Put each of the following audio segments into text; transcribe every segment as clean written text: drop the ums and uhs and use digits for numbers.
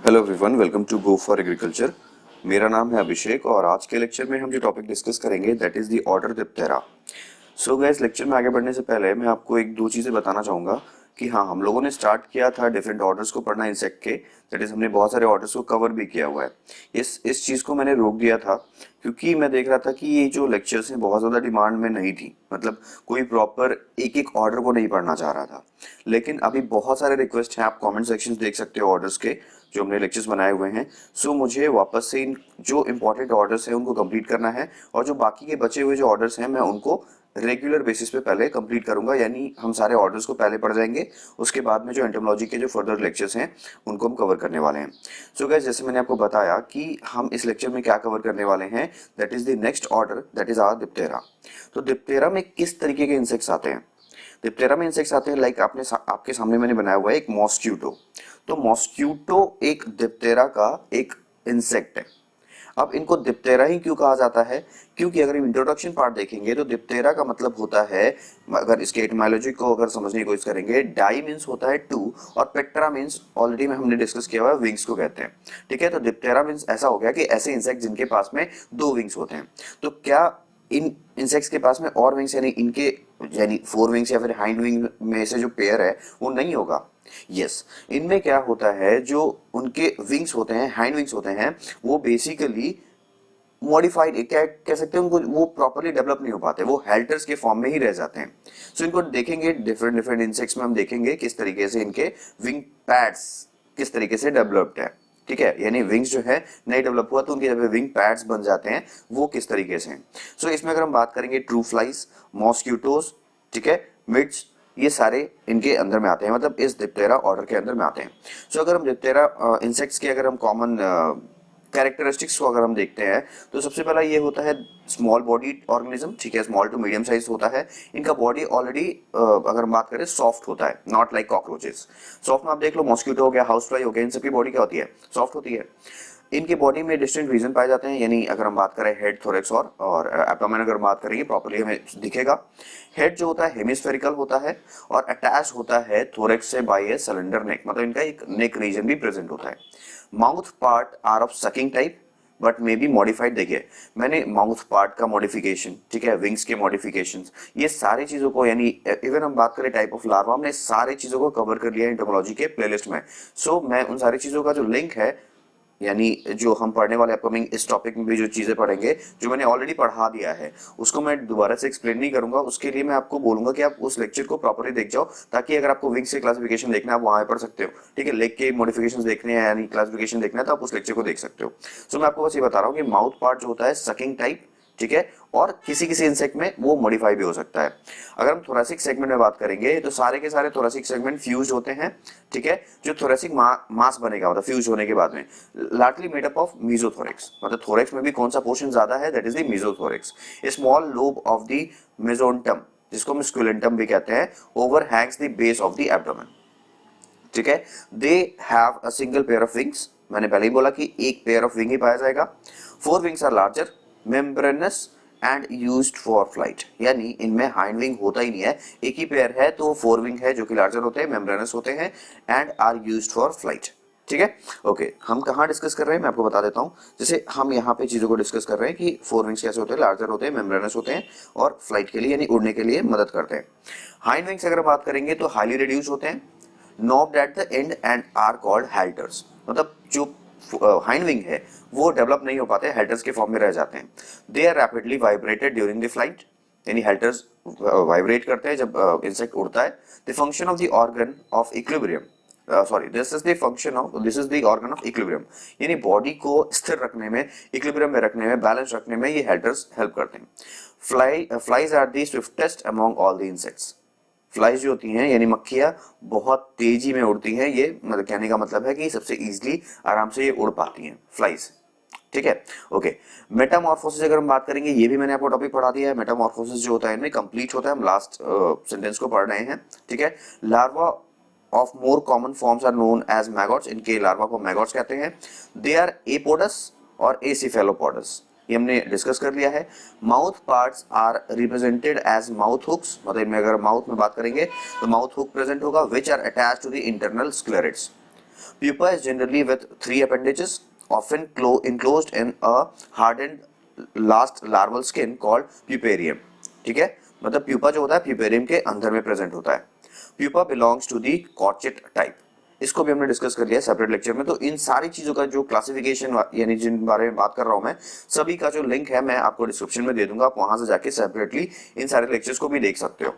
Hello everyone, welcome to go for agriculture. मेरा नाम है अभिषेक और आज के लेक्चर में हम जो टॉपिक डिस्कस करेंगे that is the order Diptera. So guys, lecture में आगे बढ़ने से पहले मैं आपको एक दो चीज़ें बताना चाहूँगा कि हाँ, हम लोगों ने स्टार्ट किया था डिफरेंट ऑर्डर्स को पढ़ना इंसेक्ट के, दैट इज हमने बहुत सारे ऑर्डर्स को कवर भी किया हुआ है। इस चीज़ को मैंने रोक दिया था क्योंकि मैं देख रहा था कि ये जो लेक्चर्स हैं बहुत ज़्यादा डिमांड में नहीं थी, मतलब कोई प्रॉपर एक एक ऑर्डर को नहीं पढ़ना चाह रहा था। लेकिन अभी बहुत सारे रिक्वेस्ट हैं, आप कमेंट सेक्शंस देख सकते हो ऑर्डर्स के जो हमने लेक्चर्स बनाए हुए हैं। सो मुझे वापस से इन जो इंपॉर्टेंट ऑर्डर्स हैं उनको कंप्लीट करना है और जो बाकी के बचे हुए जो ऑर्डर्स हैं मैं उनको रेगुलर बेसिस पे पहले कंप्लीट करूंगा, यानी हम सारे ऑर्डर्स को पहले पढ़ जाएंगे, उसके बाद में जो एंटोमोलॉजी के जो फर्दर लेक्चर्स हैं उनको हम कवर करने वाले हैं। सो गाइस, जैसे मैंने आपको बताया कि हम इस लेक्चर में क्या कवर करने वाले हैं, that is the next order, that is our Diptera. तो डिप्टेरा में किस तरीके के इंसेक्ट्स आते हैं? डिप्टेरा में इंसेक्ट्स आते हैं लाइक आपके सामने मैंने बनाया हुआ है एक मॉस्क्यूटो। तो मॉस्क्यूटो एक डिप्टेरा का एक इंसेक्ट है। अब इनको डिप्टेरा ही क्यों कहा जाता है? क्योंकि अगर हम इंट्रोडक्शन पार्ट देखेंगे तो डिप्टेरा का मतलब होता है, अगर इसके एटिमोलॉजी को अगर समझने की कोशिश करेंगे, डाई मीन्स होता है टू और पेट्रा मीन्स ऑलरेडी में हमने डिस्कस किया हुआ है विंग्स को कहते हैं। ठीक है, तो डिप्टेरा मीन्स ऐसा हो गया कि ऐसे इंसेक्ट जिनके पास में दो विंग्स होते हैं। तो क्या इन इंसेक्ट्स के पास में और विंग्स यानी फोर विंग्स या फिर हाइंड विंग में से जो पेयर है वो नहीं होगा? यस, इनमें क्या होता है, जो उनके विंग्स होते हैं, हाइंड विंग्स होते हैं, वो बेसिकली मॉडिफाइड क्या कह सकते हैं, उनको वो प्रॉपर्ली डेवलप नहीं हो पाते, वो हेल्टर्स के फॉर्म में ही रह जाते हैं। सो इनको देखेंगे डिफरेंट डिफरेंट इंसेक्ट्स में, हम देखेंगे किस तरीके से इनके विंग पैड्स किस तरीके से डेवलप्ड है। ठीक है, यानी विंग्स जो है नहीं डेवलप हुआ तो उनके जब विंग पैड्स बन जाते हैं वो किस तरीके से हैं। सो इसमें अगर हम बात करेंगे ट्रू फ्लाइज, मॉस्क्यूटोज, ठीक है, मिड्स, ये सारे इनके अंदर में आते हैं, मतलब इस डिप्टेरा ऑर्डर के अंदर में आते हैं। सो अगर हम डिप्टेरा इंसेक्ट्स के अगर हम कॉमन कैरेक्टरिस्टिक्स को अगर हम देखते हैं तो सबसे पहला ये होता है स्मॉल बॉडी ऑर्गेनिज्म। ठीक है, स्मॉल टू मीडियम साइज होता है इनका बॉडी। ऑलरेडी अगर हम बात करें सॉफ्ट होता है, नॉट लाइक कॉकरोचेस। सॉफ्ट में आप देख लो, मॉस्किटो हो गया, हाउस फ्लाई हो गया, इन सबकी बॉडी क्या होती है? सॉफ्ट होती है। इनके बॉडी में डिस्टिंक्ट रीजन पाए जाते हैं, यानी अगर हम बात करें हेड, थोरेक्स और एब्डोमेन अगर बात करेंगे प्रॉपर्ली हमें दिखेगा। हेड जो होता है हेमिस्फेरिकल होता है और अटैच होता है थोरेक्स से बाय ए सिलेंडर नेक, मतलब इनका एक नेक रीजन भी प्रेजेंट होता है। Mouth part are of sucking type but may be modified. देखिए, मैंने माउथ पार्ट का मॉडिफिकेशन, ठीक है, विंग्स के मॉडिफिकेशंस, ये सारी चीजों को, यानी इवन हम बात करें टाइप ऑफ लार्वा, हमने सारी चीजों को कवर कर लिया है एंटोमोलॉजी के प्लेलिस्ट में। सो मैं उन सारी चीजों का जो लिंक है, यानी जो हम पढ़ने वाले अपकमिंग इस टॉपिक में भी जो चीजें पढ़ेंगे, जो मैंने ऑलरेडी पढ़ा दिया है, उसको मैं दोबारा से एक्सप्लेन नहीं करूंगा। उसके लिए मैं आपको बोलूंगा कि आप उस लेक्चर को प्रॉपर्ली देख जाओ, ताकि अगर आपको विंग्स के क्लासिफिकेशन देखना है आप वहां पढ़ सकते हो। ठीक है, लेग के मॉडिफिकेशंस देखने हैं यानी क्लासिफिकेशन देखना है तो आप उस लेक्चर को देख सकते हो। सो मैं आपको बस ये बता रहा हूँ कि माउथ पार्ट जो होता है सकिंग टाइप, ठीक है, और किसी किसी इंसेक्ट में वो मॉडिफाई भी हो सकता है। अगर हम थोरेसिक सेगमेंट में बात करेंगे तो सारे के सारे थोरेसिक सेगमेंट फ्यूज होते हैं। ठीक है, जो थोरेसिक मास बनेगा मतलब फ्यूज होने के बाद में, largely made up of mesothorax, मतलब थोरेक्स में भी कौन सा पोर्शन ज्यादा है, that is the mesothorax. Small lobe of the mesonotum, जिसको हम स्क्यूलेंटम भी कहते हैं, overhangs the base of the abdomen. ठीक है, they have a single pair of wings, मैंने पहले ही बोला कि एक पेयर ऑफ विंग ही पाया जाएगा। Fore wings are larger, membranous and used for flight, यानी इनमें हाइंड विंग होता ही नहीं है, एक ही पेयर है तो फोर विंग है जो कि लार्जर होते हैं, मेम्ब्रेनस होते हैं and are used for flight. ठीक है, ओके, हम कहाँ डिस्कस कर रहे हैं मैं आपको बता देता हूँ। जैसे हम यहाँ पे चीजों को डिस्कस कर रहे हैं कि फोर विंग्स कैसे होते हैं, लार्जर होते हैं, मेम्ब्रेनस होते हैं और फ्लाइट के लिए यानी उड़ने के लिए मदद करते हैं। हाइंड विंग्स अगर बात करेंगे तो हाईली रिड्यूस होते हैं, knobbed at the end and are called halteres, मतलब जो हाइंड विंग है वो डेवलप नहीं हो पाते, हेल्टर्स के फॉर्म में रह जाते हैं। They are rapidly vibrated during the flight, यानी हेल्टर्स वाइब्रेट करते हैं जब इंसेक्ट उड़ता है। The function of the organ of equilibrium, sorry this is the organ of equilibrium, यानी बॉडी को स्थिर रखने में, इक्विलिब्रियम में रखने में, बैलेंस रखने में ये हेल्टर्स हेल्प करते हैं। Flies are the swiftest among all the insects, flies जो होती हैं यानी मक्खियां बहुत तेजी में उड़ती हैं, ये मतलब कहने का मतलब है कि सबसे इजीली आराम से ये उड़ पाती हैं फ्लाइज। ठीक है, ओके। मेटामॉर्फोसिस अगर हम बात करेंगे, ये भी मैंने आपको टॉपिक पढ़ा दिया है। मेटामॉर्फोसिस जो होता है इनमें कंप्लीट होता है, हम लास्ट सेंटेंस को पढ़ रहे हैं। ठीक है, larva of more common forms are known as maggots, इनके लार्वा को मैगॉट्स कहते हैं। दे आर एपोडस और एसिफेलोपोडस, ये हमने डिस्कस कर लिया है। Mouth parts are represented as mouth hooks, मतलब इनमें अगर माउथ में बात करेंगे तो माउथ हुक प्रेजेंट होगा, which are attach to the internal sclerites. Pupa is generally with 3 appendages, often enclosed in a hardened last larval skin called puparium. ठीक है, मतलब प्यूपा जो होता है प्यूपेरियम के अंदर में प्रेजेंट होता है. Pupa belongs to the coarctate type. इसको भी हमने डिस्कस कर लिया सेपरेट लेक्चर में. तो इन सारी चीजों का जो क्लासिफिकेशन यानी जिन बारे में बात कर रहा हूं मैं, सभी का जो लिंक है मैं आपको डिस्क्रिप्शन में दे दूंगा. आप वहां से जाके सेपरेटली इन सारे लेक्चर्स को भी देख सकते हो.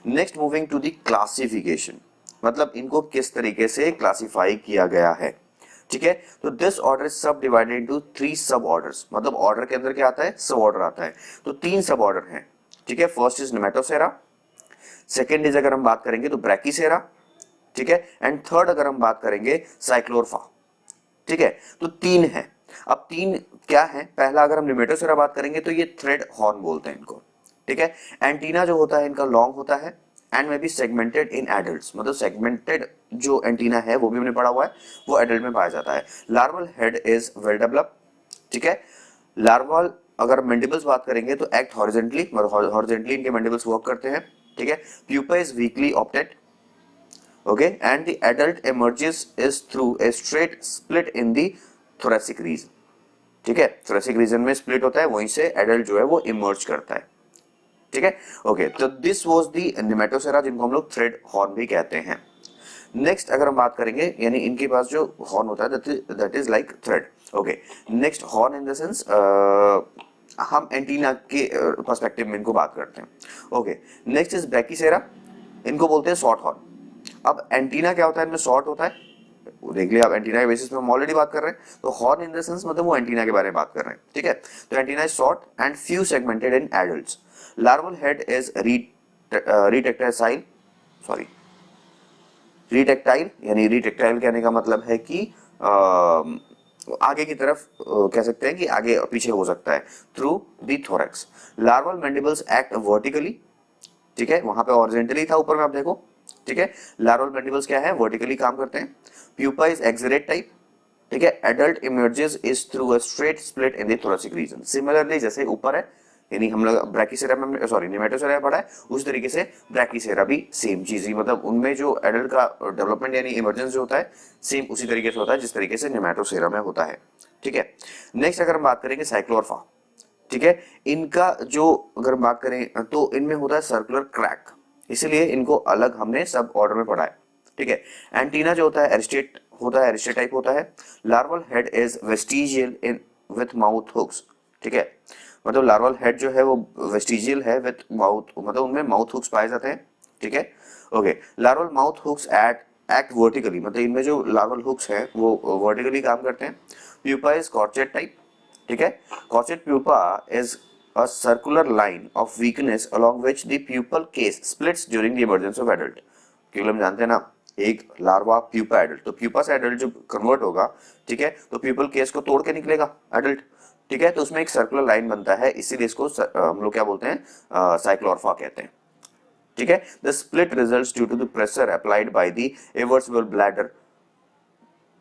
Next moving to the classification, मतलब इनको किस तरीके से क्लासिफाई किया गया है. ठीक है, तो दिस ऑर्डर इज सब डिवाइडेड इनटू 3 सब ऑर्डर्स. मतलब ऑर्डर के अंदर क्या आता है, सब ऑर्डर आता है. तो 3 सब ऑर्डर हैं. ठीक है, फर्स्ट इज नेमेटोसेरा, सेकंड इज अगर हम बात करेंगे तो ब्रैकीसेरा. ठीक है, एंड थर्ड अगर हम बात करेंगे साइक्लोरफा. ठीक है, तो 3 है. अब 3 क्या है, पहला अगर हम नेमेटोसेरा बात करेंगे तो ये थ्रेड हॉर्न बोलते हैं इनको. ठीक है, एंटीना जो होता है इनका लॉन्ग होता है and may be segmented in adults. मतलब सेगमेंटेड जो एंटीना है वो भी हमने पढ़ा हुआ है, वो एडल्ट में पाया जाता है. Larval head is well developed. ठीक है, लार्वल अगर मैंडिबल्स बात करेंगे तो एक्ट हॉरिजॉन्टली, मतलब हॉरिजॉन्टली इनके मैंडिबल्स वर्क करते हैं. ठीक है, pupa is weekly opted. Okay, and the adult emerges is through a straight split in the thoracic region. ठीक है, थोरेसिक रीजन में स्प्लिट होता है, वहीं से एडल्ट जो है वो इमर्ज करता है. ठीक है, ओके, तो दिस वाज दी नेमेटोसेरा, जिनको हम लोग थ्रेड हॉर्न भी कहते हैं. नेक्स्ट अगर हम बात करेंगे, यानी इनके पास जो हॉर्न होता है that is like thread. Okay, next horn in the sense हम एंटीना के पर्सपेक्टिव में इनको बात करते हैं. ओके, नेक्स्ट इज ब्रैकीसेरा, इनको बोलते हैं शॉर्ट हॉर्न. अब एंटीना क्या होता है, इनमें शॉर्ट होता है. देख लिया, आप एंटीना के बेसिस पे हम ऑलरेडी बात कर रहे हैं. तो हॉर्न इन द सेंस मतलब वो एंटीना के बारे में बात कर रहे हैं. ठीक है, तो antenna is short and few segmented in adults. Larval head is retractile, sorry retractile, यानी रिटेक्टाइल कहने का मतलब है कि आगे की तरफ कह सकते हैं कि आगे पीछे हो सकता है through the thorax. Larval mandibles act vertically. ठीक है, वहां पे हॉरिजॉन्टली था, ऊपर में आप देखो. ठीक है, लार्वल मैंडिबल्स क्या है, वर्टिकली काम करते हैं. Pupa is exact type. ठीक है, adult emerges is through a straight split in the thoracic region. Similarly जैसे ऊपर है, यानी हम लोग ब्रैकीसेरा में, सॉरी नेमेटोसेरा पढ़ा है, उस तरीके से ब्रैकीसेरा भी सेम चीज ही, मतलब उनमें जो एडल्ट का डेवलपमेंट यानी इमर्जेंस जो होता है सेम उसी तरीके से होता है जिस तरीके से नेमेटोसेरा में होता है. ठीक है, नेक्स्ट अगर हम बात करेंगे साइक्लोरफा. ठीक है, इनका जो अगर हम बात करें तो इनमें होता है सर्कुलर क्रैक, इसलिए इनको अलग हमने सब ऑर्डर में पढ़ा है. ठीक है, एंटीना जो होता है एरिस्टेट होता है, एरिस्टेट टाइप होता है. Larval head is vestigial in with mouth hooks. ठीक है, मतलब लार्वल हेड जो है वो वेस्टिजियल है विथ माउथ, मतलब उनमें माउथ हुक्स पाए जाते हैं. ठीक है, okay, larval mouth hooks act vertically, मतलब इनमें जो लार्वल हुक्स हैं वो वर्टिकली काम करते हैं. Pupa is coarctate type. ठीक है, coarctate pupa is a circular line of weakness along which the pupal case splits during the emergence of adult. क्योंकि हम जानते हैं ना, एक लार्वा प्यूपा एडल्ट, तो प्यूपा से एडल्ट जो कन्वर्ट होगा, ठीक है, तो प्यूपल केस को तोड़ के निकलेगा एडल्ट. ठीक है, तो उसमें एक सर्कुलर लाइन बनता है, इसीलिए इसको हम लोग क्या बोलते हैं, साइक्लोरफा कहते हैं. ठीक है, the split results due to the pressure applied by the eversible bladder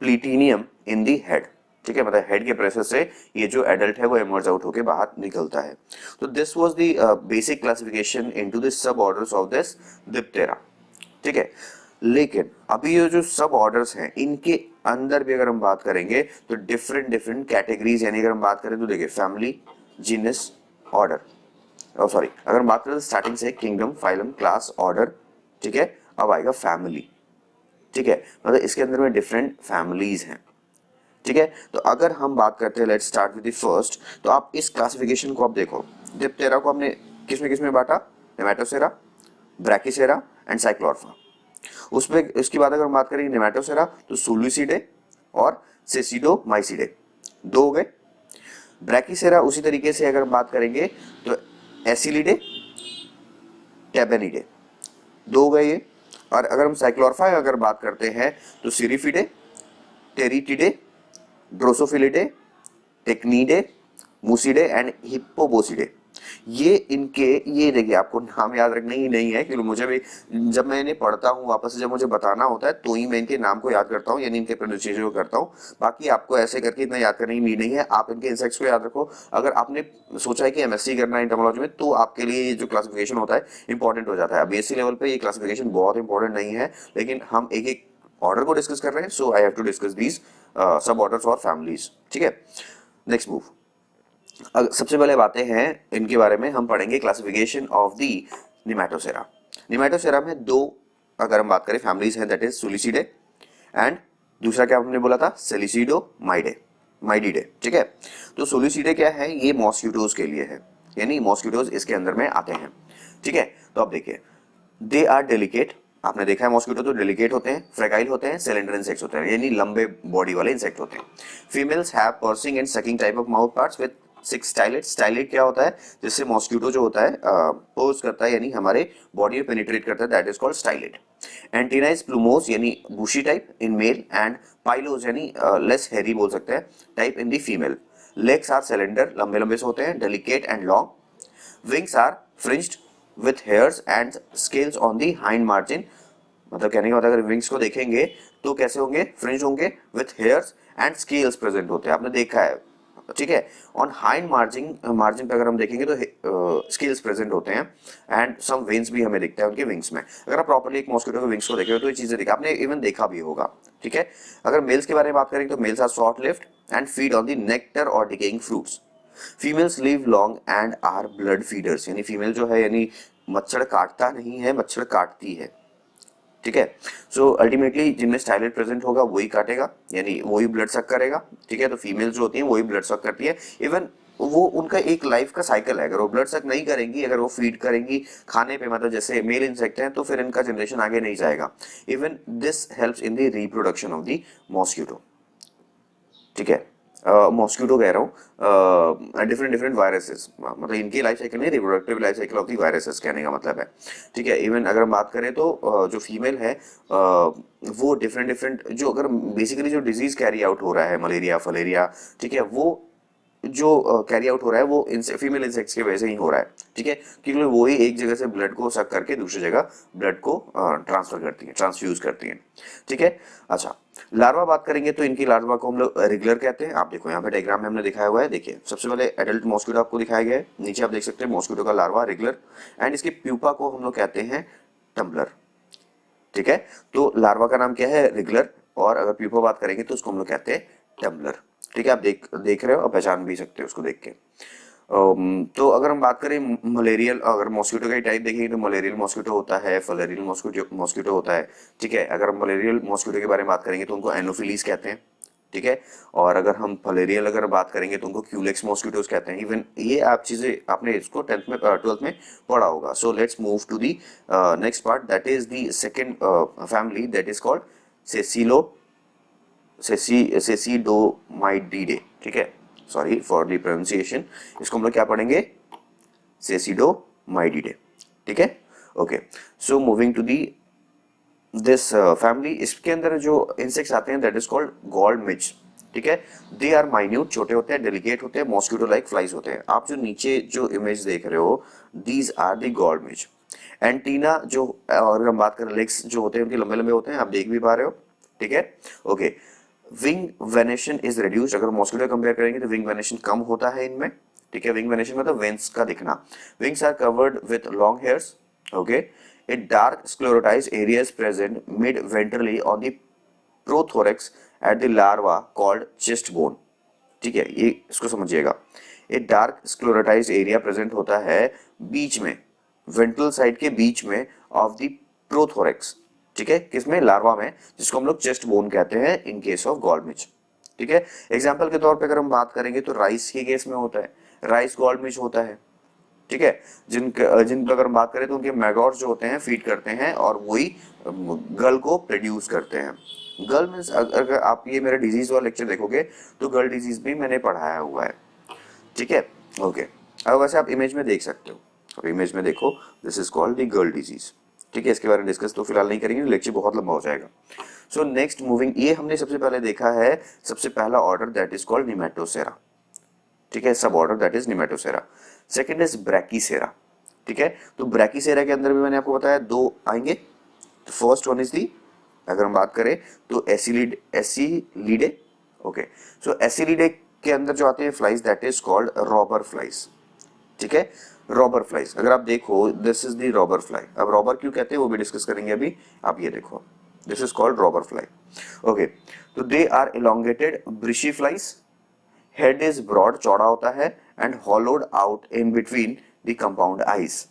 ptilinum in the head. ठीक है, मतलब हेड के प्रेशर से ये जो एडल्ट है वो इमर्ज आउट होके बाहर निकलता है. तो this was the basic classification into the sub orders of this Diptera. ठीक है, लेकिन अभी ये जो सब ऑर्डर्स हैं इनके अंदर भी अगर हम बात करेंगे तो डिफरेंट डिफरेंट कैटेगरीज, यानी अगर हम बात करें तो देखिए फैमिली, जीनस, ऑर्डर, सॉरी अगर हम बात करें स्टार्टिंग से किंगडम, फाइलम, क्लास, ऑर्डर. ठीक है, अब आएगा फैमिली. ठीक है, मतलब इसके अंदर में डिफरेंट फैमिलीज हैं. ठीक है, तो अगर हम बात करते हैं, let's start with the first. तो आप इस क्लासिफिकेशन को आप देखो, डिप्टेरा को हमने किस में बांटा, नेमेटोसेरा, ब्रैकीसेरा एंड साइक्लोरफा. उसमें इसके बाद अगर हम बात करें नेमेटोसेरा तो सोल्यूसिडे और सेसिडोमाइसिडे, 2 हो गए. ब्रैकीसेरा उसी तरीके से अगर हम बात करेंगे तो एसिलिडे, टेबेनिडे, 2 हो गए ये. और अगर हम साइक्लोरफा अगर बात करते हैं तो सिरिफिडे, टेरिटिडे, ड्रोसोफिलिडे, टेक्नीडे, मुसिडे एंड हिप्पोबोसिडे. ये इनके, ये देखिए आपको नाम याद रखना ही नहीं है, क्योंकि मुझे भी जब मैं इन्हें पढ़ता हूँ वापस से जब मुझे बताना होता है तो ही मैं इनके नाम को याद करता हूँ, यानी इनके प्रोनाउंसिएशन को करता हूँ. बाकी आपको ऐसे करके इतना याद करने की नीड नहीं है. आप इनके इंसेक्ट्स को याद रखो. अगर आपने सोचा है कि एमएससी करना है एंटोमोलॉजी में तो आपके लिए ये जो क्लासिफिकेशन होता है इंपॉर्टेंट हो जाता है. बीएससी लेवल पे ये क्लासिफिकेशन बहुत इंपॉर्टेंट नहीं है, लेकिन हम एक एक ऑर्डर को डिस्कस कर रहे हैं, so I have to discuss these suborders और फैमिलीज। ठीक है, नेक्स्ट मूव। सबसे पहले बातें हैं इनके बारे में, हम पढ़ेंगे क्लासिफिकेशन ऑफ दी निमेटोसेरा। निमेटोसेरा में दो अगर हम बात करें फैमिलीज हैं, दैट इज सोलिसिडे एंड दूसरा क्या हमने बोला था, सेलिसिडोमाइडे, माइडिडे। ठीक है, तो सोलिसिडे क्या है, ये मॉस्किटोज के लिए है, यानी मॉस्किटोज इसके अंदर में आते हैं। ठीक है, तो अब देखिए, दे आर डेलिकेट, आपने देखा है मॉस्किटो तो डेलिकेट होते हैं, फ्रेगाइल होते हैं, सिलेंडर इंसेक्ट्स होते हैं, यानी लंबे बॉडी वाले इंसेक्ट होते हैं। Females have pursuing and sucking type of mouth parts with 6 stylet. Stylet क्या होता है, जिससे मॉस्किटो जो होता है पोज करता है, यानी हमारे बॉडी में पेनिट्रेट करता है, that is called stylet. Antenna is plumose, यानी bushy type in male, and pilose यानी लेस हेरी बोल सकते हैं type in the female. Legs are cylinder, लंबे लंबे से होते हैं, delicate and long. Wings are fringed with hairs and scales on the hind margin, मतलब कहने का मतलब अगर विंग्स को देखेंगे तो कैसे होंगे, फ्रिंज होंगे, with hairs and scales present होते हैं, आपने देखा है। ठीक है, ऑन हाइंड मार्जिन पे अगर हम देखेंगे तो स्केल्स प्रेजेंट होते हैं एंड सम वेन्स भी हमें दिखते हैं उनके विंग्स में। अगर आप प्रॉपर्ली एक मॉस्किटो के विंग्स को देखेंगे तो ये चीजें दिखा, आपने इवन देखा भी होगा। ठीक है, अगर मेल्स के बारे में बात करेंगे तो males are short lived and feed on the nectar और decaying fruits. Females live long and are blood feeders, यानी फीमेल जो है यानी मच्छर काटता नहीं है, मच्छर काटती है। ठीक है, सो अल्टीमेटली जिनमें स्टाइलेट प्रेजेंट होगा वही काटेगा, यानी वही ब्लड सक करेगा। ठीक है, तो फीमेल जो होती है वही ब्लड सक करती है। इवन वो उनका एक लाइफ का साइकिल है, अगर वो ब्लड सक नहीं करेंगी, अगर वो फीड करेंगी खाने पे, मतलब जैसे मेल इंसेक्ट हैं, तो फिर इनका जनरेशन आगे नहीं जाएगा। Even this helps in the reproduction of the mosquito. ठीक है, मॉस्किटो कह रहा हूँ, डिफरेंट डिफरेंट वायरसेस, मतलब इनकी लाइफ साइकिल नहीं, reproductive life cycle of the viruses कहने का मतलब है। ठीक है, इवन अगर हम बात करें तो जो फीमेल है वो डिफरेंट डिफरेंट, जो अगर बेसिकली जो डिजीज कैरी आउट हो रहा है, मलेरिया फलेरिया, ठीक है, वो जो कैरी आउट हो रहा है वो फीमेल इंसेक्ट्स की वजह से ही हो रहा है। ठीक है, क्योंकि वो ही एक जगह से ब्लड को सक करके दूसरी जगह ब्लड को ट्रांसफर करती है, ट्रांसफ्यूज करती है। ठीक है, अच्छा, लार्वा बात करेंगे तो इनकी लार्वा को हम लोग रेगुलर कहते हैं। आप देखो यहाँ पे डायग्राम में हमने दिखाया हुआ है, देखिए सबसे पहले एडल्ट मॉस्किटो आपको दिखाया गया है, नीचे आप देख सकते हैं मॉस्किटो का लार्वा रेगुलर, एंड इसके प्यूपा को हम लोग कहते हैं टम्बलर। ठीक है, तो लार्वा का नाम क्या है, रेगुलर, और अगर प्यूपा बात करेंगे तो उसको हम लोग कहते हैं टम्बलर। ठीक है, आप देख रहे हो और पहचान भी सकते हो उसको देख के। तो अगर हम बात करें मलेरियल, अगर मॉस्किटो का टाइप देखेंगे तो मलेरियल मॉस्किटो होता है, फलेरियल मॉस्किटो होता है। ठीक है, अगर हम मलेरियल मॉस्किटो के बारे में बात करेंगे तो उनको एनोफिलीज कहते हैं। ठीक है, और अगर हम फलेरियल अगर बात करेंगे तो उनको क्यूलेक्स मॉस्किटोज कहते हैं। इवन ये आप चीजें आपने इसको 10th में 12th में पढ़ा होगा। So let's move to the next part, that is the second family, that is called cecidomyiidae. ठीक है, सॉरी फॉर द प्रोनाउंसिएशन, इसको हम लोग क्या पढ़ेंगे, सेसिडोमाइडिडे। ठीक है, okay, so moving to the this family, इसके अंदर जो इंसेक्ट्स आते हैं that is called gall midge. ठीक है, दे आर माइन्यूट, छोटे होते हैं, डेलिकेट होते हैं, मॉस्किटो लाइक फ्लाइज होते हैं। आप जो नीचे जो इमेज देख रहे हो, these are the gall midge. Antenna जो, और हम बात करें लेग्स जो होते हैं उनके लंबे लंबे होते हैं, आप देख भी पा रहे हो। ठीक है, okay, wing venation is reduced, अगर मॉस्किटो कंपेयर करेंगे तो विंग वेनेशन कम होता है इनमें। ठीक है, विंग वेनेशन मतलब वेंस का दिखना। Wings are covered with long hairs. Okay, a dark sclerotized area is present mid-ventrally on the prothorax at the larva called chest bone. ठीक है, ये इसको समझिएगा, ए डार्क स्क्लेरोटाइज एरिया प्रेजेंट होता है बीच में, वेंट्रल साइड के बीच में ऑफ द प्रोथोरेक्स। ठीक है, किसमें, लार्वा में, जिसको हम लोग चेस्ट बोन कहते हैं इन केस ऑफ गॉल्डमिच। ठीक है, एग्जाम्पल के तौर पे अगर हम बात करेंगे तो राइस के केस में होता है, राइस गॉल्डमिच होता है। ठीक है, जिन पर अगर हम बात करें तो उनके मैगॉट्स जो होते हैं फीड करते हैं और वही गल को प्रोड्यूस करते हैं। गल मीन्स, अगर आप ये मेरा डिजीज वाला लेक्चर देखोगे तो गल डिजीज भी मैंने पढ़ाया हुआ है। ठीक है, ओके, अब वैसे आप इमेज में देख सकते हो, अब इमेज में देखो, दिस इज कॉल्ड द गल डिजीज। ठीक है, इसके बारे में डिस्कस तो फिलहाल नहीं करेंगे, लेक्चर बहुत लंबा हो जाएगा। सो नेक्स्ट मूविंग, ये हमने सबसे पहले देखा है, सबसे पहला order that is called nematocera. ठीक है, suborder that is nematocera. Second is brachycera. ठीक है, तो ब्रैकीसेरा के अंदर भी मैंने आपको बताया दो आएंगे। फर्स्ट वन इज दी, अगर हम बात करें तो एसिलिडे। ओके, सो एसिलिडे के अंदर जो आते हैं flies that is called robber flies. ठीक है, रॉबर फ्लाइज, अगर आप देखो this is the robber fly. अब रॉबर क्यों कहते हैं वो भी डिस्कस करेंगे अभी। आप ये देखो, this is called robber fly. Okay, तो they are elongated brushy flies. Head is broad, चौड़ा होता है, and hollowed out in between the compound eyes.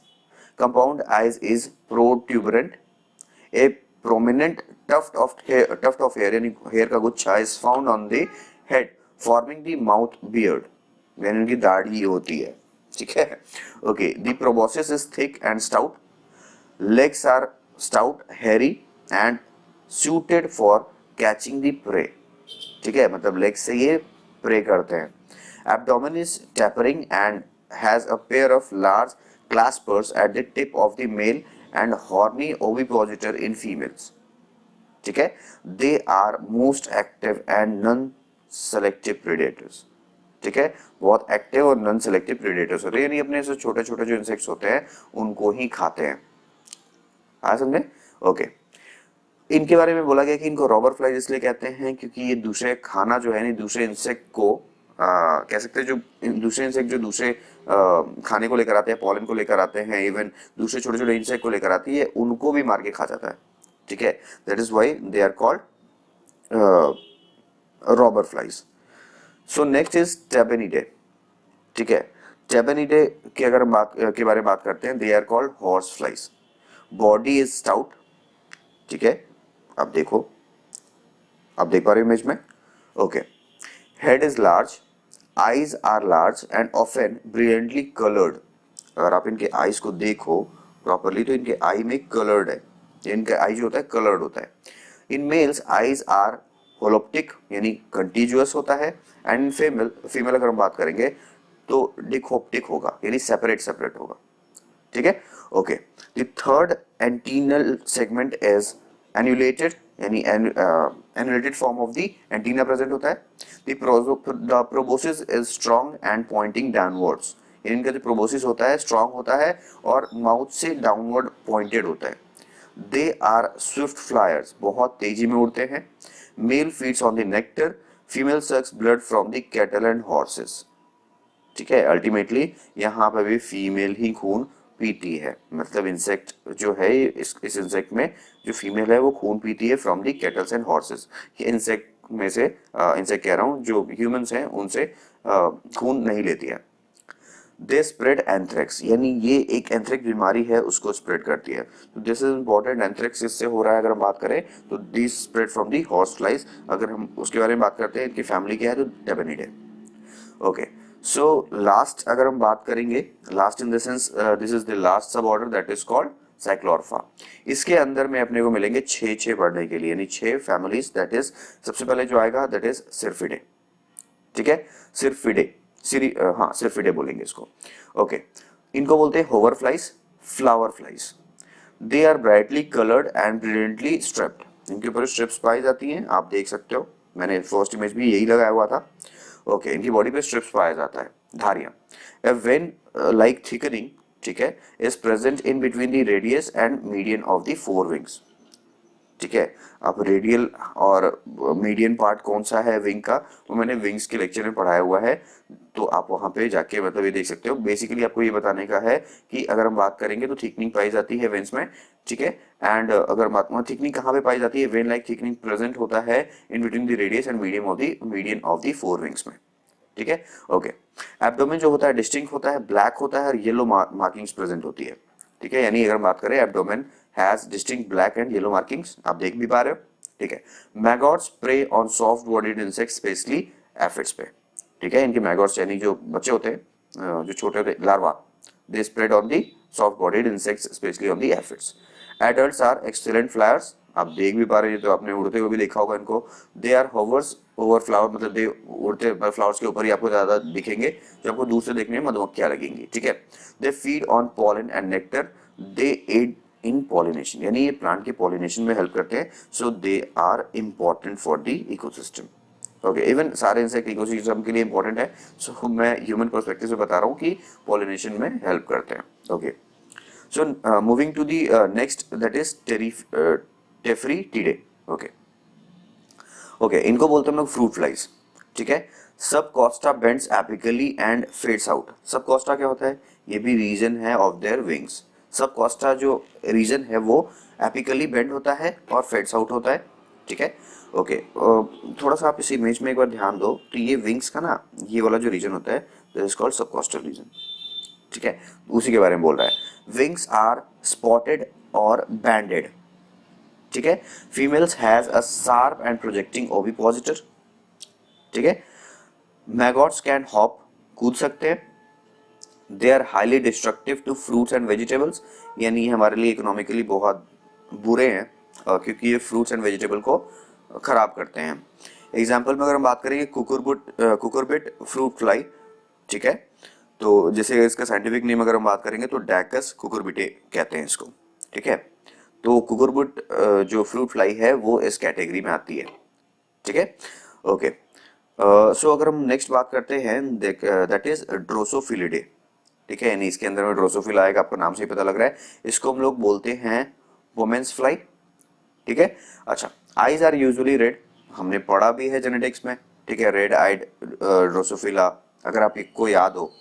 Compound eyes is protuberant. A prominent tuft of hair यानी hair का गुच्छा इज found on the head forming the mouth beard, यानी उनकी दाढ़ी होती है. ठीक है. Okay, the proboscis is thick and stout. Legs are stout, hairy and suited for catching the prey. ठीक है, मतलब लेग से ये प्रे करते हैं. Abdomen is tapering and has a pair of large claspers at the tip of the male and horny ovipositor in females. ठीक है. They are most active and non selective predators. ठीक है, बहुत active और non selective predators होते हैं, यानी अपने से छोटे छोटे जो इंसेक्ट्स होते हैं उनको ही खाते हैं. आ समझे? ओके. इनके बारे में बोला गया कि इनको रॉबर फ्लाइज इसलिए कहते हैं क्योंकि ये दूसरे खाना जो है नहीं, दूसरे इंसेक्ट को कह सकते हैं, जो दूसरे इंसेक्ट जो दूसरे खाने को लेकर आते हैं, पॉलन को लेकर आते हैं, इवन दूसरे छोटे छोटे इंसेक्ट को लेकर आती है, उनको भी मार के खा जाता है. ठीक है, that is why they are called robber flies. So next is tabanidae. ठीक है, टेबेनिडे की अगर हम बात के बारे में बात करते हैं, they are called horse flies. Body is stout. ठीक है, आप देखो, आप देख पा रहे हो इमेज में. Okay, head is large, eyes are large and often brilliantly coloured. अगर आप इनके आईज को देखो प्रॉपरली तो इनके आई में कलर्ड है, इनका आई जो होता है कलर्ड होता है. इन मेल्स आईज आर होलोप्टिक यानी कंटिन्यूअस होता है, एंड फीमेल फीमेल अगर हम बात करेंगे तो डिकोप्टिक होगा यानी सेपरेट सेपरेट होगा. ठीक है. Okay, the third antennal segment is annulated यानी annulated form of the antenna present होता है. The proboscis is strong and pointing downwards. इनका जो प्रोबोसिस होता है स्ट्रॉन्ग होता है और माउथ से डाउनवर्ड पॉइंटेड होता है. दे आर स्विफ्ट फ्लायर्स, बहुत तेजी में उड़ते हैं. Male feeds on the nectar, female sucks blood from the cattle and horses. ठीक है, अल्टीमेटली यहाँ पे भी फीमेल ही खून पीती है, मतलब इंसेक्ट जो है इस इंसेक्ट में जो फीमेल है वो खून पीती है from the kettles and horses. ये इंसेक्ट में से इंसेक्ट कह रहा हूँ जो ह्यूमंस हैं उनसे खून नहीं लेती है. दे स्प्रेड एंथ्रेक्स, यानी ये एक एंथ्रेक्स बीमारी है उसको स्प्रेड करती है. तो दिस इज इंपॉर्टेंट. एंथ्रेक्स इससे हो रहा है अगर हम बात करें तो this spread from the horse flies. अगर हम उसके बारे में बात करते हैं, इनकी फैमिली क्या है तो टेबेनिडे. ओके, सो लास्ट अगर हम बात करेंगे, last in the sense this is the last सब ऑर्डर दैट इज कॉल्ड साइक्लोरफा. इसके अंदर में अपने को मिलेंगे छह पढ़ने के लिए, यानी 6 फैमिलीज. दैट इज सबसे पहले जो आएगा दैट इज सिरफिडे. ठीक है, सिरफिडे हाँ सिरफिडे बोलेंगे इसको. ओके, इनको बोलते हैं hover flies, flower flies. They are brightly coloured and brilliantly striped. इनके ऊपर स्ट्रिप्स पाई जाती हैं, आप देख सकते हो, मैंने फर्स्ट इमेज भी यही लगाया हुआ था. ओके, इनकी बॉडी पे स्ट्रिप्स पाया जाता है, धारियां. ए वेन लाइक थिकनिंग, ठीक है, is present in between the radius and median of the 4 wings. ठीक है, अब रेडियल और मीडियन पार्ट कौन सा है विंग का, वो मैंने विंग्स के लेक्चर में पढ़ाया हुआ है, तो आप वहां पे जाके मतलब ये देख सकते हो. बेसिकली आपको ये बताने का है कि अगर हम बात करेंगे तो थिकनिंग पाई जाती है वेन्स में. ठीक है, एंड अगर थिकनिंग कहाँ पे पाई जाती है, वेन लाइक थिकनिंग प्रेजेंट होता है इन between the radius and median of the 4 wings में. ठीक है. ओके, एब्डोमेन जो होता है डिस्टिंक्ट होता है, ब्लैक होता है और येलो मार्किंग्स प्रेजेंट होती है. ठीक है, यानी अगर बात करें abdomen has distinct black and yellow markings, आप देख भी पा रहे हो. ठीक है, maggots prey on soft bodied insects specially aphids पे. ठीक है, इनके मैगॉट्स यानी जो बच्चे होते हैं जो छोटे होते larva, they spread on the soft bodied insects specially on the aphids. Adults are excellent flyers, आप देख भी पा रहे हैं, तो आपने उड़ते हुए भी देखा होगा इनको. They are hovers over flower, मतलब दे उड़ते फ्लावर्स के ऊपर ही आपको ज्यादा दिखेंगे, जो आपको दूर से देखने में मधुमक्खियां लगेंगी. ठीक है, they feed on pollen and nectar, they aid in pollination, यानी ये प्लांट के पॉलिनेशन में हेल्प करते हैं. So they are important for the ecosystem. Okay, even सारे इंसेक्ट इकोसिस्टम के लिए इंपॉर्टेंट है. सो मैं ह्यूमन पर्सपेक्टिव से बता रहा हूँ कि पॉलिनेशन में हेल्प करते हैं. Okay, so moving to the next that is tephritidae. Okay okay, इनको बोलते हैं हम लोग फ्रूट फ्लाइज. ठीक है, subcosta bends apically and fades out. Subcosta क्या होता है, ये भी रीजन है of their wings. Subcosta जो रीजन है वो एपिकली बेंड होता है और फेड्स आउट होता है, ठीक है। ओके, थोड़ा सा आप इस इमेज में एक बार ध्यान दो तो ये विंग्स का ना ये वाला जो रीजन होता है दिस इज कॉल्ड सबकॉस्टल रीजन, ठीक है। उसी के बारे में बोल रहा है। विंग्स आर स्पॉटेड और बैंडेड, ठीक है। Females has a sharp and projecting ovipositor, ठीक है। मैगॉट्स कैन हॉप, कूद सकते हैं। They are highly destructive to fruits and vegetables, यानी ये हमारे लिए इकोनॉमिकली बहुत बुरे हैं क्योंकि ये फ्रूट्स एंड वेजिटेबल को खराब करते हैं। एग्जाम्पल में अगर हम बात करेंगे कुकुरबिट फ्रूट फ्लाई, ठीक है। तो जैसे इसका साइंटिफिक नेम अगर हम बात करेंगे तो डैकस कुकुरबिटे कहते हैं इसको, ठीक है। तो कुकुरबिट जो फ्रूट फ्लाई है वो इस कैटेगरी में आती है, ठीक है। ओके, सो अगर हम नेक्स्ट बात करते हैं दैट इज ड्रोसोफिलिडे, ठीक है। यानी इसके अंदर में ड्रोसोफिला आएगा, आपको नाम से ही पता लग रहा है। इसको हम लोग बोलते हैं वुमेन्स फ्लाई, ठीक है। अच्छा, आईज आर यूजुअली रेड, हमने पढ़ा भी है जेनेटिक्स में, ठीक है। रेड आइड ड्रोसोफिला अगर आपको याद हो,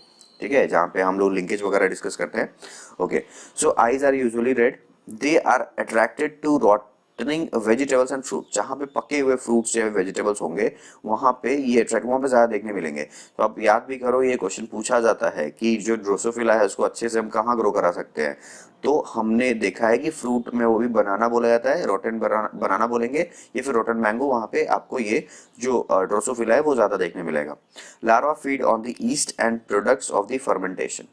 ठीक है, जहाँ पे हम लोग लिंकेज वगैरह डिस्कस करते हैं। Okay, so eyes are usually red, they are attracted to rotting vegetables and fruit, जहाँ पे पके हुए फ्रूट्स या वेजिटेबल्स होंगे वहाँ पे ये अट्रैक्ट वहाँ पे ज़्यादा देखने मिलेंगे। तो आप याद भी करो, ये क्वेश्चन पूछा जाता है कि जो ड्रोसोफिला है उसको अच्छे से हम कहाँ ग्रो करा सकते हैं। तो हमने देखा है कि फ्रूट में वो भी बनाना बोला जाता है, रोटन बनाना बोलेंगे या फिर रोटन मैंगो, वहाँ पे आपको ये जो ड्रोसोफिला है वो ज़्यादा देखने मिलेगा। Larva feed on the east and products of the fermentation,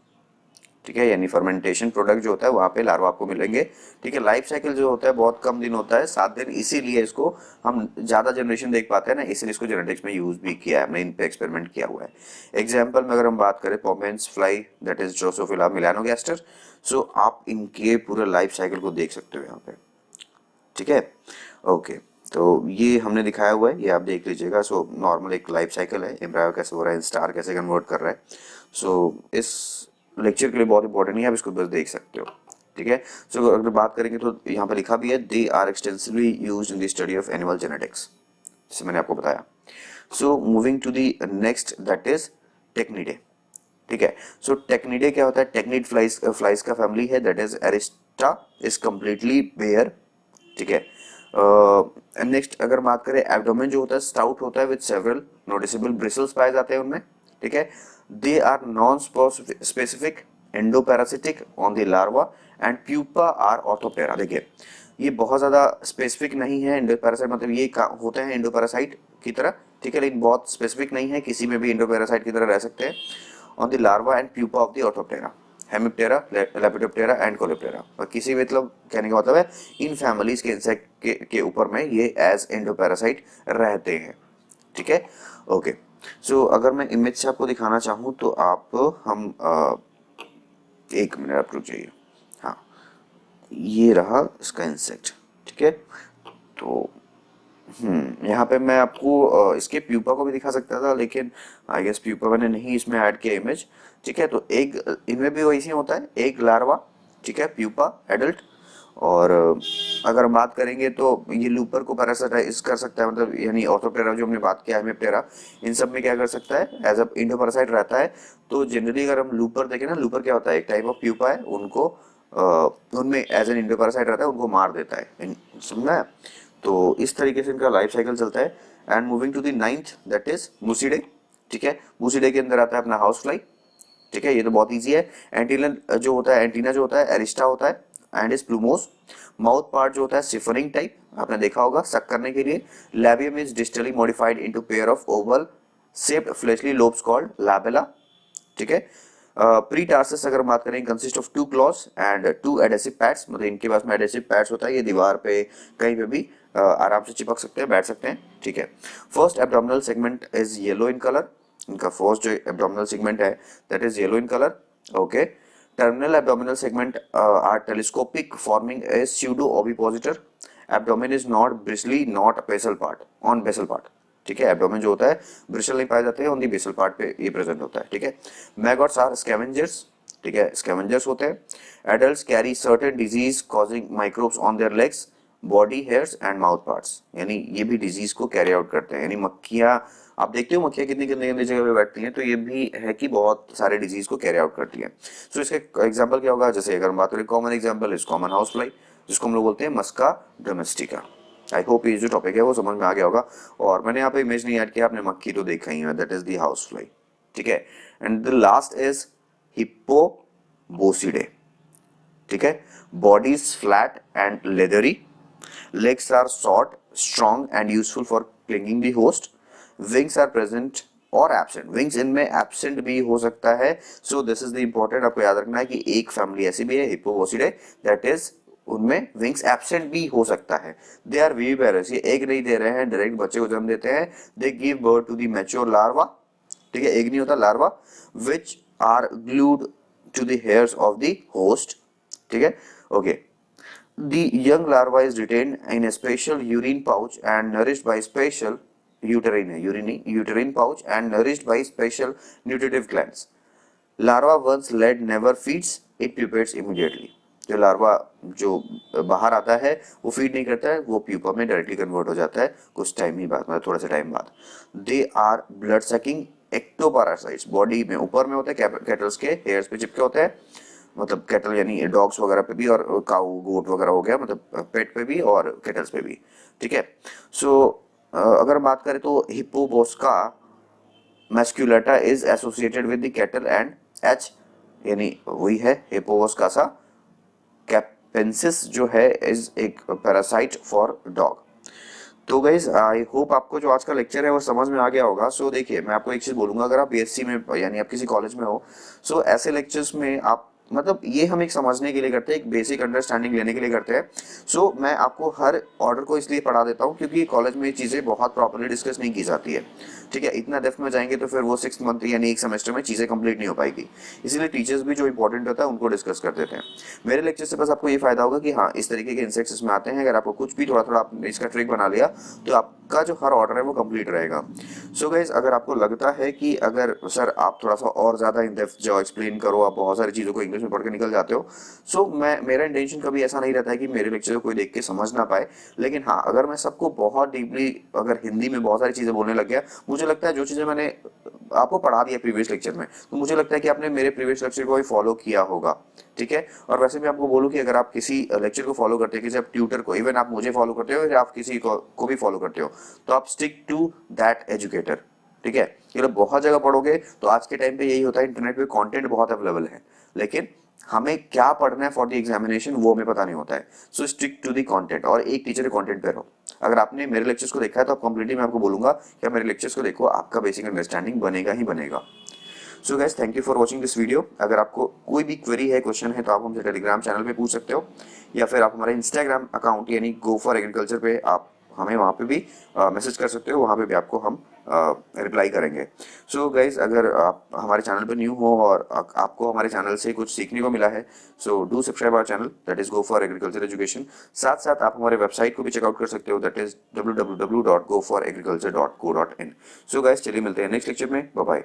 ठीक है। यानी फर्मेंटेशन प्रोडक्ट जो होता है वहाँ पे लार्वा आपको मिलेंगे, ठीक है। लाइफ साइकिल जो होता है बहुत कम दिन होता है, 7 दिन, इसीलिए इसको हम ज़्यादा जनरेशन देख पाते हैं ना, इसलिए इसको जेनेटिक्स में यूज भी किया है हमने, इन पे एक्सपेरिमेंट किया हुआ है। एग्जाम्पल में अगर हम बात करें pomace fly that is drosophila melanogaster, so आप इनके पूरे लाइफ साइकिल को देख सकते हो यहाँ पे, ठीक है। ओके, तो ये हमने दिखाया हुआ है, ये आप देख लीजिएगा। सो नॉर्मल एक लाइफ साइकिल है, एम्ब्रायो कैसे हो रहा है, स्टार कैसे कन्वर्ट कर रहा है। सो इस लेक्चर के लिए बहुत इंपॉर्टेंट नहीं है, आप इसको बस देख सकते हो, ठीक है। सो अगर बात करेंगे तो यहाँ पे लिखा भी है they are extensively used in the study of animal genetics, जैसे मैंने आपको बताया। So moving to the next that is tachinidae, ठीक है। सो टेक्निडे क्या होता है? टेक्निड फ्लाइज का फैमिली है that is arista, is completely bare, ठीक है। नेक्स्ट अगर बात करें एब्डोमेन जो होता है स्टाउट होता है विद सेवरल नोटिसेबल ब्रिसल्स पाए जाते हैं उनमें, ठीक है। They are non specific endoparasitic on the larva and pupa are orthoptera. देखिए ये बहुत ज्यादा स्पेसिफिक नहीं है, एंडोपैरासाइट मतलब ये होते हैं एंडोपैरासाइट की तरह, ठीक है, लेकिन बहुत स्पेसिफिक नहीं है, किसी में भी एंडोपैरासाइट की तरह रह सकते हैं। On the larva and pupa of the orthoptera, Hemiptera, lepidoptera and Coleoptera, और किसी मतलब कहने का मतलब है इन फैमिलीज के इंसेक्ट के ऊपर में ये एज एंडोपैरासाइट रहते हैं, ठीक है। ओके, सो अगर मैं इमेज से आपको दिखाना चाहूँ तो आप हम एक मिनट आप रुक जाइए। हाँ, ये रहा इसका इंसेक्ट, ठीक है। तो यहाँ पे मैं आपको इसके प्यूपा को भी दिखा सकता था, लेकिन आई गेस प्यूपा मैंने नहीं इसमें ऐड किया इमेज, ठीक है। तो एक इनमें भी वैसे होता है, एक लार्वा, ठीक है, प्यूपा एडल्ट। और अगर हम बात करेंगे तो ये लूपर को पैरासाइटाइज कर सकता है, मतलब यानी ऑर्थोप्टेरा जो हमने बात किया है, हेमिप्टेरा, इन सब में क्या कर सकता है एज अ इंडोपैरासाइट रहता है। तो जनरली अगर हम लूपर देखें ना, लूपर क्या होता है, एक टाइप ऑफ प्यूपा है, उनको उनमें एज एन इंडोपैरासाइट रहता है, उनको मार देता है, समझना है। तो इस तरीके से इनका लाइफ साइकिल चलता है। And moving to the ninth that is muscidae, ठीक है। मुसीडे के अंदर आता है अपना हाउस फ्लाई, ठीक है, ये तो बहुत इजी है। एंटीलन जो होता है, एंटीना जो होता है एरिस्टा होता है एंड इज प्लूमोस। माउथ पार्ट जो होता है सिफरिंग टाइप, आपने देखा होगा सक करने के लिए। Labium is distally modified into pair of oval shaped fleshy lobes called labella, ठीक है। प्री टार्सस अगर बात करें consist of 2 claws and 2 adhesive pads, मतलब इनके पास में एडेसिव पैड्स होता है, ये दीवार पे कहीं पे भी आराम से चिपक सकते हैं, बैठ सकते हैं, ठीक है। First abdominal segment is yellow in colour, इनका फर्स्ट जो एब्डोमिनल सेगमेंट है that is yellow in colour, okay. Terminal abdominal segment are telescopic forming a pseudo ovipositor. Abdomen is not bristly, not basal part, on basal part, ठीक है। Abdomen जो होता है bristle नहीं पाए जाते हैं, ऑन दी बेसल पार्ट पे ये प्रेजेंट होता है, ठीक है। मैगॉट्स आर स्कैवेंजर्स, ठीक है, स्कैवेंजर्स होते हैं। Adults carry certain disease causing microbes on their legs, body hairs and mouth parts, यानी ये भी डिजीज को कैरी आउट करते हैं। यानी मक्खियां, आप देखते हो मक्खियां कितनी गंदी गंदी जगह पे बैठती हैं, तो ये भी है कि बहुत सारे डिजीज को कैरी आउट करती है। सो इसका एग्जांपल क्या होगा, जैसे अगर हम बात करें common example is common house fly, जिसको हम लोग बोलते हैं मस्का डोमेस्टिका। आई होप ये जो टॉपिक है वो समझ में आ गया होगा। और मैंने यहाँ पे इमेज नहीं ऐड किया, आपने मक्खी तो देखा ही है, that is the house fly, ठीक है। एंड द लास्ट इज हिप्पोबोसिडे, ठीक है। Body is flat and leathery, legs are short, strong and useful for clinging the host. Wings are present और absent. Wings इनमें absent भी हो सकता है। So this is the important, आपको याद रखना है कि एक फैमिली ऐसी भी है हिप्पोबोसिडे, that is उनमें विंग्स एब्सेंट भी हो सकता है। दे आर विविपेरस, ये एग नहीं दे रहे हैं, डायरेक्ट बच्चे को जन्म देते हैं। They give birth to the mature larva, ठीक है, एग नहीं होता larva, which are glued to the hairs of the host, ठीक है, okay. The young larva is retained in a special urine pouch and nourished by special uterine pouch and nourished by special nutritive glands. Larva once laid never feeds, it pupates immediately. जो larva जो बाहर आता है वो feed नहीं करता है, वो प्यूपा में डायरेक्टली कन्वर्ट हो जाता है कुछ टाइम ही बाद, मतलब थोड़ा सा टाइम बाद। They are blood sucking ectoparasites, body में ऊपर में होते हैं, कैटल्स के हेयर्स पे चिपके होते हैं, मतलब कैटल यानी डॉग्स वगैरह पे भी, और काऊ गोट वगैरह हो गया, मतलब पेट पे भी और कैटल्स पे भी, ठीक है। सो अगर बात करें तो hippobosca maculata is associated with the cattle and H, यानी वही है हिप्पोबोस्कासा कैपेंसिस जो है इज एक पैरासाइट फॉर डॉग। तो गाइज आई होप आपको जो आज का लेक्चर है वो समझ में आ गया होगा। सो देखिए मैं आपको एक चीज बोलूंगा, अगर आप बीएससी में यानी आप किसी कॉलेज में हो, सो ऐसे लेक्चर्स में आप, मतलब ये हम एक समझने के लिए करते हैं, एक बेसिक अंडरस्टैंडिंग लेने के लिए करते हैं। सो मैं आपको हर ऑर्डर को इसलिए पढ़ा देता हूँ क्योंकि कॉलेज में ये चीज़ें बहुत प्रॉपर्ली डिस्कस नहीं की जाती है, ठीक है। इतना डेप्थ में जाएंगे तो फिर वो 6 मंथ यानी एक सेमेस्टर में चीज़ें कंप्लीट नहीं हो पाएगी, इसीलिए टीचर्स भी जो इंपॉर्टेंट होता है उनको डिस्कस कर देते हैं। मेरे लेक्चर से बस आपको ये फायदा होगा कि हाँ इस तरीके के इंसेक्ट्स इसमें आते हैं, अगर आपको कुछ भी थोड़ा थोड़ा आपने इसका ट्रिक बना लिया तो आपका जो हर ऑर्डर है वो कंप्लीट रहेगा। सो गाइज अगर आपको लगता है कि अगर सर आप थोड़ा सा और ज़्यादा इन डेप्थ जो एक्सप्लेन करो, आप बहुत सारी चीज़ों को इंग्लिश में पढ़ के निकल जाते हो, सो मेरा इंटेंशन कभी ऐसा नहीं रहता है कि मेरे लेक्चर को कोई देख के समझ ना पाए। लेकिन हाँ अगर मैं सबको बहुत डीपली अगर हिंदी में बहुत सारी चीज़ें बोलने लग गया, मुझे लगता है जो चीज़ें मैंने आपको पढ़ा दिया प्रीवियस लेक्चर में, तो मुझे लगता है कि आपने मेरे प्रीवियस लेक्चर को भी फॉलो किया होगा, ठीक है। और वैसे भी आपको बोलूँ कि अगर आप किसी लेक्चर को फॉलो करते हैं, किसी आप ट्यूटर को, इवन आप मुझे फॉलो करते हो या आप किसी को भी फॉलो करते हो, तो आप स्टिक टू दैट एजुकेटर, ठीक है। ये लोग बहुत जगह पढ़ोगे तो आज के टाइम पे यही होता है, इंटरनेट पे कंटेंट बहुत अवेलेबल है, लेकिन हमें क्या पढ़ना है फॉर द एग्जामिनेशन वो हमें पता नहीं होता है। So stick to the content और एक टीचर के कंटेंट पे रहो। अगर आपने मेरे लेक्चर्स को देखा है तो आप कंप्लीटली मैं आपको बोलूंगा कि आप मेरे लेक्चर्स को देखो, आपका बेसिक अंडरस्टैंडिंग बनेगा ही बनेगा। So guys thank you for watching this video. अगर आपको कोई भी क्वेरी है, क्वेश्चन है, तो आप हमसे टेलीग्राम चैनल पे पूछ सकते हो, या फिर आप हमारे इंस्टाग्राम अकाउंट यानी गो फॉर एग्रीकल्चर पे आप हमें वहाँ पे भी मैसेज कर सकते हो, वहाँ पे भी आपको हम रिप्लाई करेंगे। सो गाइज अगर आप हमारे चैनल पर न्यू हो और आपको हमारे चैनल से कुछ सीखने को मिला है, so do subscribe our channel, that is go for agriculture education. साथ साथ आप हमारे वेबसाइट को भी चेकआउट कर सकते हो, that is www.goforagriculture.co.in। So guys चलिए मिलते हैं नेक्स्ट लेक्चर में, बाय बाय।